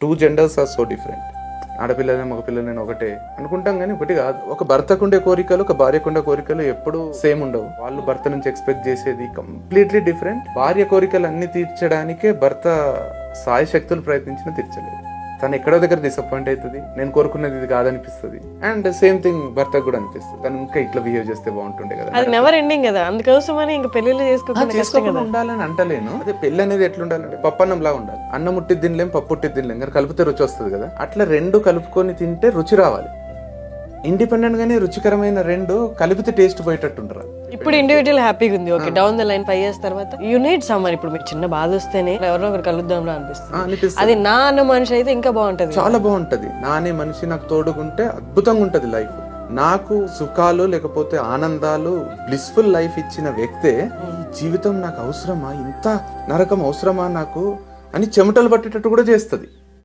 2 genders are so different. ఆడపిల్లనే మగపిల్లనే ఒకటే అనుకుంటాం కానీ ఒకటి కాదు. ఒక భర్తకుండే కోరికలు ఒక భార్యకుండే కోరికలు ఎప్పుడు సేమ్ ఉండవు. వాళ్ళు భర్త నుంచి ఎక్స్పెక్ట్ చేసేది కంప్లీట్లీ డిఫరెంట్. భార్య కోరికలు అన్ని తీర్చడానికే భర్త సాయశక్తులు ప్రయత్నించినా తీర్చలేదు. తను ఎక్కడో దగ్గర డిసప్పాయింట్ అవుతుంది, నేను కోరుకున్నది ఇది కాదనిపిస్తుంది. అండ్ సేమ్ థింగ్ భర్తకు కూడా అనిపిస్తుంది, తను ఇంకా ఇట్లా బిహేవ్ చేస్తే బాగుంటుండే కదా. అది నెవర్ ఎండింగ్ కదా, అందుకోసమని ఇంకా పెళ్లిళ్ళు చేసుకోకుండా ఉండాలని అంటలేను. అదే పెళ్లి అనేది ఎట్లా ఉండాలంటే పప్పన్నం లాగా ఉండాలి. అన్నం ముట్టి తినలేం, పప్పు ఉట్టి తినలేం, కానీ కలిపితే రుచి వస్తుంది కదా. అట్లా రెండు కలుపుకొని తింటే రుచి రావాలి. ఇండిపెండెంట్ గానే రుచికరమైన రెండు కలిపితే టేస్ట్ పోయేటట్టు ఉండరు. ఇప్పుడు ఇండివిజువల్ హ్యాపీగా ఉంది, okay. Down the line 5 years తర్వాత యూ నీడ్ సమ్మర్. ఇప్పుడు మీకు చిన్న బాధ వస్తేనే ఎవరో ఒకరు కలుద్దాంలో అనిపిస్తుంది. అది నా అన్న మనిషి అయితే ఇంకా బాగుంటది, చాలా బాగుంటది. నా అనే మనిషి నాకు తోడుకుంటే అద్భుతంగా ఉంటది లైఫ్. నాకు సుఖాలు లేకపోతే ఆనందాలు బ్లిస్ఫుల్ లైఫ్ ఇచ్చిన వ్యక్తే ఈ జీవితం నాకు అవసరమా, ఇంత నరకం అవసరమా నాకు అని చెమటలు పట్టేటట్టు కూడా చేస్తుంది.